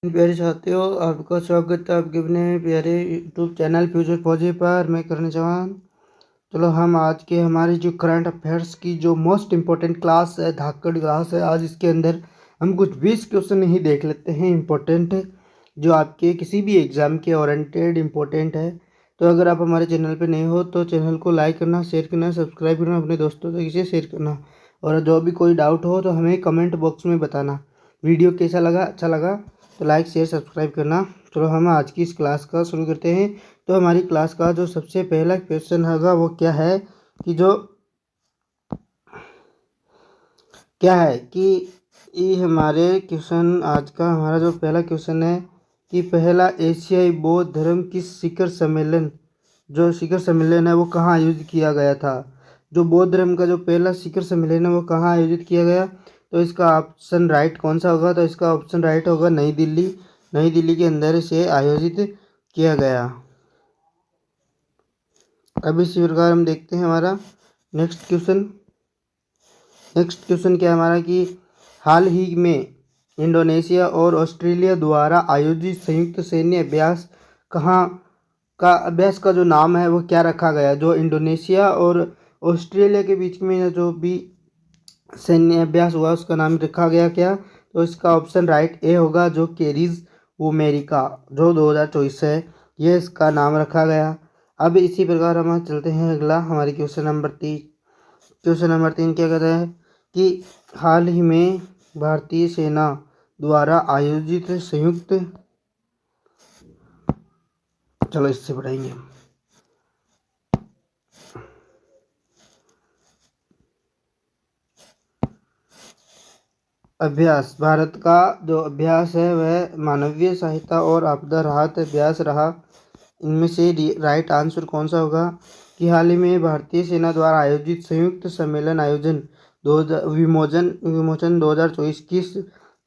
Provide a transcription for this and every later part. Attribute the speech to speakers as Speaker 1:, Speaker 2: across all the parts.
Speaker 1: प्यारे साथियों, आपका स्वागत है आपके अपने प्यारे यूट्यूब चैनल फ्यूचर फौजी पर। मैं करण जवान। चलो हम आज के हमारी जो करंट अफेयर्स की जो मोस्ट इम्पोर्टेंट क्लास है, धाकड़ क्लास है, आज इसके अंदर हम कुछ 20 क्वेश्चन ही देख लेते हैं इम्पोर्टेंट, जो आपके किसी भी एग्ज़ाम के ओरिएंटेड इम्पोर्टेंट है। तो अगर आप हमारे चैनल पर नए हो तो चैनल को लाइक करना, शेयर करना, सब्सक्राइब करना, अपने दोस्तों तक इसे शेयर करना, और जो भी कोई डाउट हो तो हमें कमेंट बॉक्स में बताना। वीडियो कैसा लगा, अच्छा लगा तो लाइक शेयर सब्सक्राइब करना। चलो हम आज की इस क्लास का शुरू करते हैं। तो हमारी क्लास का जो सबसे पहला क्वेश्चन होगा वो क्या है कि ये हमारे क्वेश्चन आज का हमारा जो पहला क्वेश्चन है कि पहला एशियाई बौद्ध धर्म की शिखर सम्मेलन है वो कहाँ आयोजित किया गया था। जो बौद्ध धर्म का जो पहला शिखर सम्मेलन है वो कहाँ आयोजित किया गया, तो इसका ऑप्शन राइट कौन सा होगा, तो इसका ऑप्शन राइट होगा नई दिल्ली। नई दिल्ली के अंदर इसे आयोजित किया गया। अब इसी प्रकार हम देखते हैं हमारा नेक्स्ट क्वेश्चन क्या है हमारा कि हाल ही में इंडोनेशिया और ऑस्ट्रेलिया द्वारा आयोजित संयुक्त सैन्य अभ्यास अभ्यास का जो नाम है वो क्या रखा गया। जो इंडोनेशिया और ऑस्ट्रेलिया के बीच में जो भी सैन्य अभ्यास हुआ उसका नाम रखा गया क्या, तो इसका ऑप्शन राइट ए होगा, जो केरीज अमेरिका जो 2024 है ये इसका नाम रखा गया। अब इसी प्रकार हम चलते हैं अगला हमारी क्वेश्चन नंबर 3 क्या कहता है कि हाल ही में भारतीय सेना द्वारा आयोजित संयुक्त, चलो इससे बढ़ाएंगे अभ्यास। भारत का जो अभ्यास है वह मानवीय सहायता और आपदा राहत अभ्यास रहा। इनमें से राइट आंसर कौन सा होगा कि हाल ही में भारतीय सेना द्वारा आयोजित संयुक्त सम्मेलन आयोजन विमोचन 2024 किस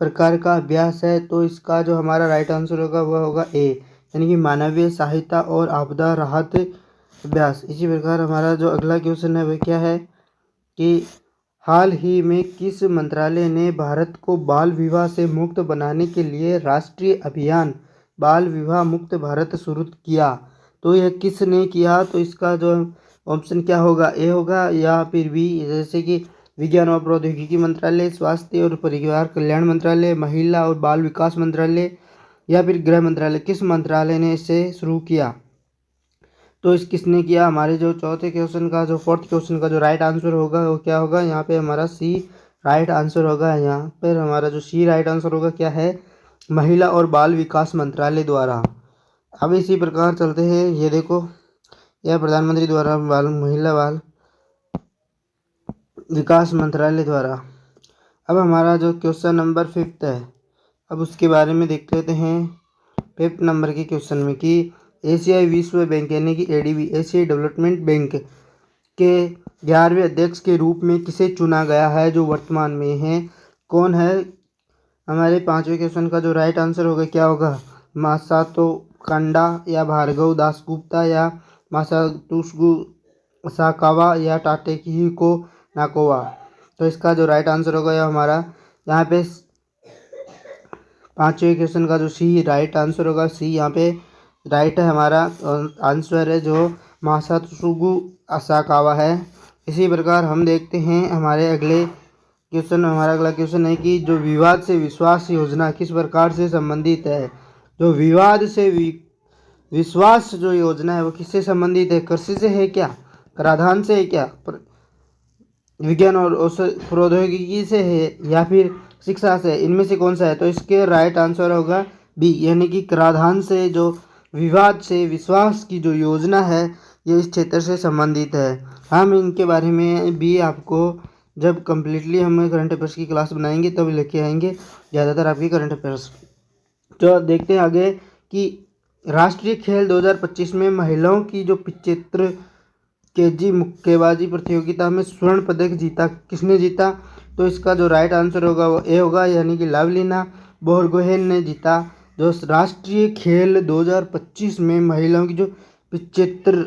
Speaker 1: प्रकार का अभ्यास है, तो इसका जो हमारा राइट आंसर होगा वह होगा ए, यानी कि मानवीय सहायता और आपदा राहत अभ्यास। इसी प्रकार हमारा जो अगला क्वेश्चन है वह क्या है कि हाल ही में किस मंत्रालय ने भारत को बाल विवाह से मुक्त बनाने के लिए राष्ट्रीय अभियान बाल विवाह मुक्त भारत शुरू किया, तो यह किसने किया, तो इसका जो ऑप्शन क्या होगा, ए होगा या फिर बी, जैसे कि विज्ञान और प्रौद्योगिकी मंत्रालय, स्वास्थ्य और परिवार कल्याण मंत्रालय, महिला और बाल विकास मंत्रालय, या फिर गृह मंत्रालय। किस मंत्रालय ने इसे शुरू किया, तो इस किसने किया। हमारे जो फोर्थ क्वेश्चन का जो राइट आंसर होगा वो क्या होगा, यहाँ पे हमारा सी राइट आंसर होगा। यहाँ पर हमारा जो सी राइट आंसर होगा क्या है, महिला और बाल विकास मंत्रालय द्वारा। अब इसी प्रकार चलते हैं, ये देखो यह प्रधानमंत्री द्वारा महिला बाल विकास मंत्रालय द्वारा। अब हमारा जो क्वेश्चन नंबर 5 है, अब उसके बारे में देख लेते हैं 5 नंबर के क्वेश्चन में कि एशियाई विश्व बैंक यानी कि एडीबी एशियाई डेवलपमेंट बैंक के 11वें अध्यक्ष के रूप में किसे चुना गया है, जो वर्तमान में है कौन है। हमारे 5वें क्वेश्चन का जो राइट आंसर होगा क्या होगा, मासातो कांडा या भार्गव दासगुप्ता या मासातुसगु साकावा या टाटेकिहिको नाकोवा, तो इसका जो राइट आंसर होगा यह हमारा यहाँ पे 5वें क्वेश्चन का जो सी राइट आंसर होगा, सी यहाँ पे राइट है हमारा आंसर है जो मासातसुगु असाकावा है। इसी प्रकार हम देखते हैं हमारे अगले क्वेश्चन। हमारा अगला क्वेश्चन है कि जो विवाद से विश्वास योजना किस प्रकार से संबंधित है। जो विवाद से विश्वास जो योजना है वो किससे संबंधित है, कृषि से है क्या, कराधान से है क्या, विज्ञान और प्रौद्योगिकी से है, या फिर शिक्षा से, इनमें से कौन सा है, तो इसके राइट आंसर होगा बी, यानी कि कराधान से जो विवाद से विश्वास की जो योजना है ये इस क्षेत्र से संबंधित है। हम इनके बारे में भी आपको जब कम्प्लीटली हम करंट अफेयर्स की क्लास बनाएंगे तब लेके आएंगे ज़्यादातर आपकी करंट अफेयर्स। तो देखते हैं आगे कि राष्ट्रीय खेल 2025 में महिलाओं की जो 75 केजी मुक्केबाजी प्रतियोगिता में स्वर्ण पदक किसने जीता, तो इसका जो राइट आंसर होगा वो ए होगा, यानी कि लवलीना बोरगोहेन ने जीता। जो राष्ट्रीय खेल 2025 में महिलाओं की जो 75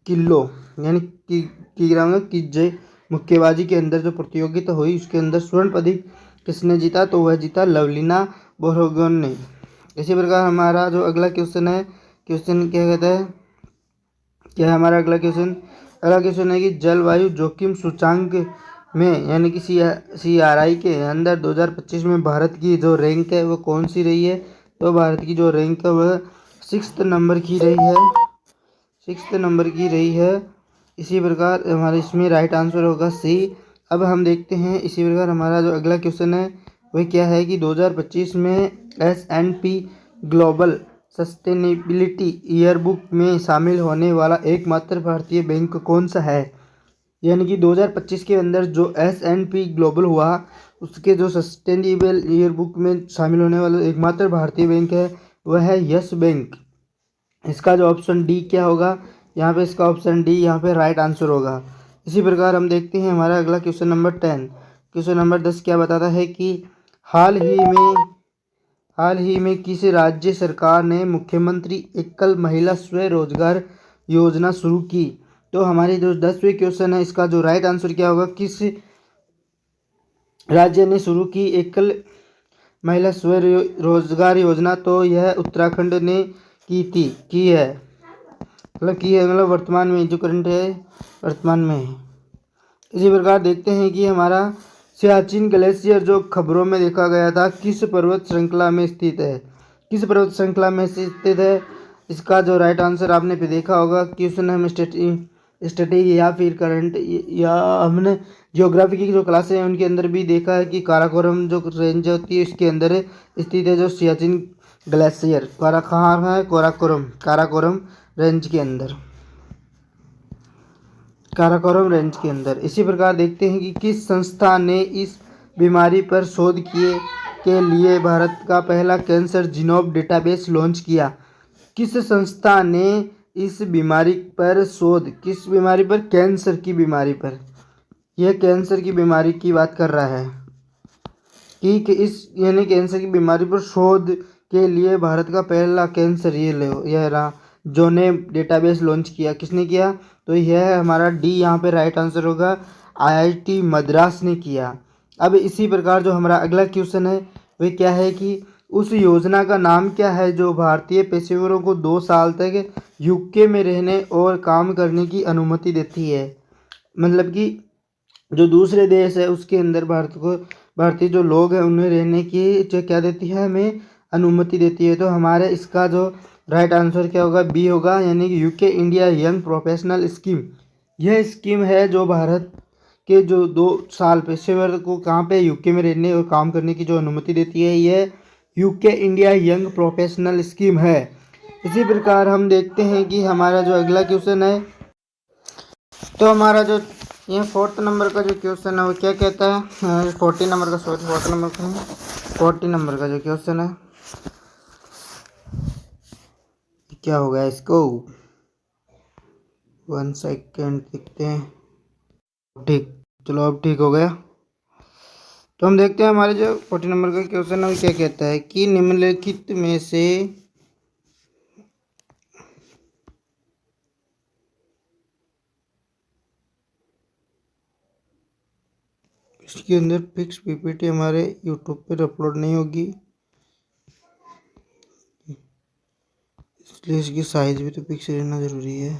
Speaker 1: किलो यानी कि किलोग्राम की मुक्केबाजी के अंदर जो प्रतियोगिता हुई उसके अंदर स्वर्ण पदक किसने जीता, तो वह जीता लवलीना बोरगोहेन ने। इसी प्रकार हमारा जो अगला क्वेश्चन है, क्वेश्चन क्या कहता है, क्या है हमारा अगला क्वेश्चन है कि जलवायु जोखिम सूचांक में यानी कि CRI के अंदर 2025 में भारत की जो रैंक है वो कौन सी रही है। तो भारत की जो रैंक है वह 6th नंबर की रही है, 6th नंबर की रही है। इसी प्रकार हमारे इसमें राइट आंसर होगा सी। अब हम देखते हैं इसी प्रकार हमारा जो अगला क्वेश्चन है वह क्या है कि 2025 में S&P ग्लोबल सस्टेनेबिलिटी ईयरबुक में शामिल होने वाला एकमात्र भारतीय बैंक कौन सा है। यानी कि 2025 के अंदर जो S&P ग्लोबल हुआ उसके जो सस्टेनेबल ईयरबुक में शामिल होने वाला एकमात्र भारतीय बैंक है वह है यस बैंक। इसका जो ऑप्शन डी क्या होगा, यहाँ पे इसका ऑप्शन डी यहाँ पे राइट आंसर होगा। इसी प्रकार हम देखते हैं हमारा अगला क्वेश्चन नंबर 10। क्वेश्चन नंबर 10 क्या बताता है कि हाल ही में किस राज्य सरकार ने मुख्यमंत्री एकल महिला स्वरोजगार योजना शुरू की। तो हमारी जो 10वें क्वेश्चन है इसका जो राइट आंसर क्या होगा, किस राज्य ने शुरू की एकल महिला स्वरोजगार योजना। तो यह उत्तराखंड ने की है मतलब वर्तमान में जो करंट है वर्तमान में है। इसी प्रकार देखते हैं कि हमारा सियाचिन ग्लेशियर जो खबरों में देखा गया था किस पर्वत श्रृंखला में स्थित है, किस पर्वत श्रृंखला में स्थित है। इसका जो राइट आंसर आपने भी देखा होगा क्वेश्चन हम स्टैटिक या फिर करंट या हमने ज्योग्राफी की जो क्लासें हैं उनके अंदर भी देखा है कि काराकोरम जो रेंज होती है इसके अंदर स्थित है जो सियाचिन ग्लेशियर। कहाँ है, काराकोरम रेंज के अंदर, काराकोरम रेंज के अंदर। इसी प्रकार देखते हैं कि किस संस्था ने इस बीमारी पर शोध के लिए भारत का पहला कैंसर जीनोम डेटाबेस लॉन्च किया। किस संस्था ने इस बीमारी पर शोध, किस बीमारी पर, कैंसर की बीमारी पर, यह कैंसर की बीमारी की बात कर रहा है कि इस यानी कैंसर की बीमारी पर शोध के लिए भारत का पहला कैंसर यह रहा जो ने डेटाबेस लॉन्च किया। किसने किया, तो यह हमारा डी यहाँ पे राइट आंसर होगा, IIT मद्रास ने किया। अब इसी प्रकार जो हमारा अगला क्वेश्चन है वह क्या है कि उस योजना का नाम क्या है जो भारतीय पेशेवरों को 2 साल तक UK में रहने और काम करने की अनुमति देती है। मतलब कि जो दूसरे देश है उसके अंदर भारतीय जो लोग हैं उन्हें रहने की जो क्या देती है, हमें अनुमति देती है। तो हमारे इसका जो राइट आंसर क्या होगा, बी होगा, यानी कि UK India young professional scheme. यह स्कीम है जो भारत के जो 2 साल पेशेवर को कहाँ पे UK में रहने और काम करने की जो अनुमति देती है, यह UK India young professional scheme है। इसी प्रकार हम देखते हैं कि हमारा जो अगला क्वेश्चन है, तो हमारा जो ये 4th नंबर का जो क्वेश्चन है वो क्या कहता है, 40 नंबर का, सॉरी 4th नंबर का, 40 नंबर का जो क्वेश्चन है क्या होगा इसको, 1 सेकेंड देखते हैं। ठीक, चलो अब ठीक हो गया। तो हम देखते हैं हमारे जो 40 नंबर का क्वेश्चन है वो क्या कहता है कि निम्नलिखित में से इसके अंदर फिक्स PPT हमारे YouTube पर अपलोड नहीं होगी, इसलिए इसकी साइज भी तो फिक्स रहना ज़रूरी है।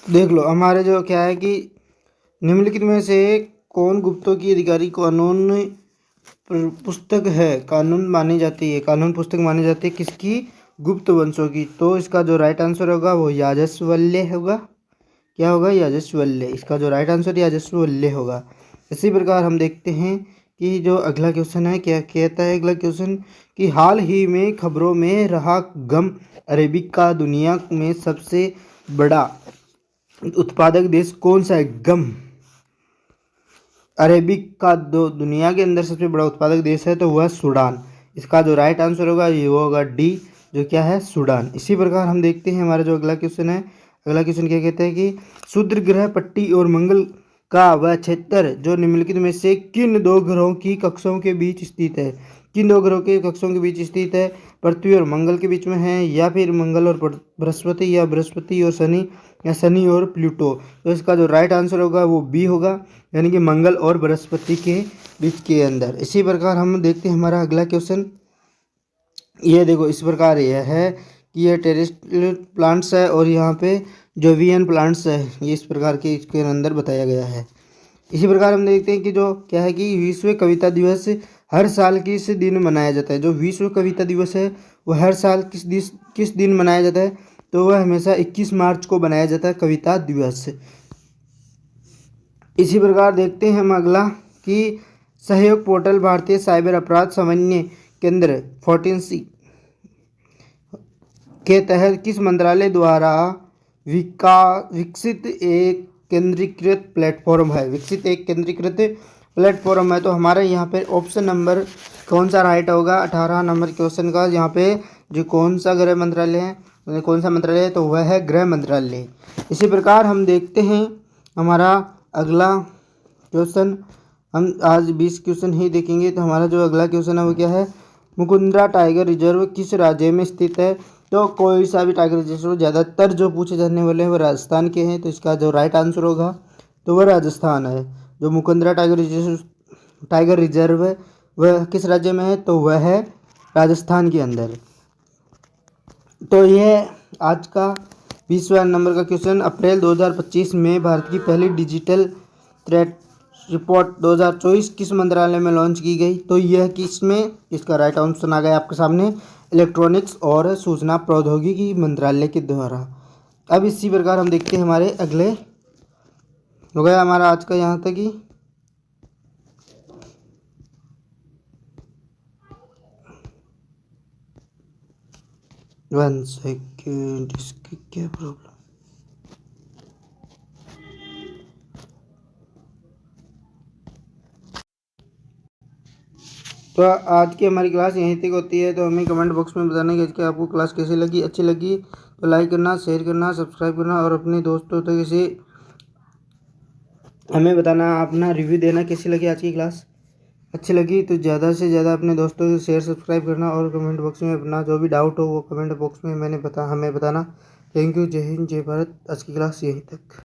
Speaker 1: देख लो हमारे जो क्या है कि निम्नलिखित में से कौन गुप्तों की आधिकारिक कानून पुस्तक है, कानून पुस्तक मानी जाती है किसकी, गुप्त वंशों की। तो इसका जो राइट आंसर होगा वो याज्ञवल्क्य होगा। क्या होगा, याज्ञवल्क्य। इसका जो राइट आंसर याज्ञवल्क्य होगा। इसी प्रकार हम देखते हैं कि जो अगला क्वेश्चन है क्या कहता है अगला क्वेश्चन कि हाल ही में खबरों में रहा गम अरेबिका दुनिया में सबसे बड़ा उत्पादक देश कौन सा है। गम अरेबिक का दुनिया के अंदर सबसे बड़ा उत्पादक देश है तो वह सूडान। इसका जो राइट आंसर होगा ये होगा डी, जो क्या है, सूडान। इसी प्रकार हम देखते हैं हमारा जो अगला क्वेश्चन है, अगला क्वेश्चन क्या कहता है कि क्षुद्र ग्रह पट्टी और मंगल का वह क्षेत्र जो निम्नलिखित में से किन 2 ग्रहों की कक्षाओं के बीच स्थित है। किन 2 ग्रहों के कक्षाओं के बीच स्थित है, पृथ्वी और मंगल के बीच में है, या फिर मंगल और बृहस्पति, या बृहस्पति और शनि, या शनि और प्लूटो। तो इसका जो राइट आंसर होगा वो बी होगा, यानी कि मंगल और बृहस्पति के बीच के अंदर। इसी प्रकार हम देखते हैं हमारा अगला क्वेश्चन। ये देखो इस प्रकार यह है कि ये टेरेस्ट्रियल प्लांट्स है और यहाँ पे जोवियन प्लांट्स है, ये इस प्रकार के इसके अंदर बताया गया है। इसी प्रकार हम देखते हैं कि जो क्या है कि विश्व कविता दिवस हर साल किस दिन मनाया जाता है। जो विश्व कविता दिवस है वो हर साल किस दिन मनाया जाता है, तो वह हमेशा 21 मार्च को मनाया जाता है कविता दिवस। इसी प्रकार देखते हैं हम अगला कि सहयोग पोर्टल भारतीय साइबर अपराध समन्वय केंद्र 14C के तहत किस मंत्रालय द्वारा विकसित एक केंद्रीकृत प्लेटफॉर्म है। विकसित एक केंद्रीकृत प्लेटफॉर्म है, तो हमारे यहाँ पे ऑप्शन नंबर कौन सा राइट होगा 18 नंबर क्वेश्चन का। यहाँ पे जो कौन सा गृह मंत्रालय है, कौन सा मंत्रालय है, तो वह है गृह मंत्रालय। इसी प्रकार हम देखते हैं हमारा अगला क्वेश्चन। हम आज 20 क्वेश्चन ही देखेंगे, तो हमारा जो अगला क्वेश्चन है वो क्या है, मुकुंदरा टाइगर रिजर्व किस राज्य में स्थित है। तो कोई सा भी टाइगर रिजर्व ज़्यादातर जो पूछे जाने वाले हैं वो राजस्थान के हैं, तो इसका जो राइट आंसर होगा तो वह राजस्थान है। जो मुकुंदरा टाइगर रिजर्व है वह किस राज्य में है, तो वह है राजस्थान के अंदर। तो यह आज का 20वां नंबर का क्वेश्चन। अप्रैल 2025 में भारत की पहली डिजिटल थ्रेट रिपोर्ट 2024 किस मंत्रालय में लॉन्च की गई, तो यह किस में, इसका राइट आंसर आ गया आपके सामने इलेक्ट्रॉनिक्स और सूचना प्रौद्योगिकी मंत्रालय के द्वारा। अब इसी प्रकार हम देखते हैं हमारे अगले, हो गया हमारा आज का यहाँ तक ही। वन सेकेंड, इसकी क्या प्रॉब्लम। तो आज की हमारी क्लास यहीं तक होती है, तो हमें कमेंट बॉक्स में बताना कि आपको क्लास कैसी लगी। अच्छी लगी तो लाइक करना, शेयर करना, सब्सक्राइब करना और अपने दोस्तों तक इसे हमें बताना, अपना रिव्यू देना कैसी लगी आज की क्लास। अच्छी लगी तो ज़्यादा से ज़्यादा अपने दोस्तों से शेयर सब्सक्राइब करना और कमेंट बॉक्स में अपना जो भी डाउट हो वो कमेंट बॉक्स में हमें बताना। Thank you. जय हिंद, जय भारत। आज की क्लास यहीं तक।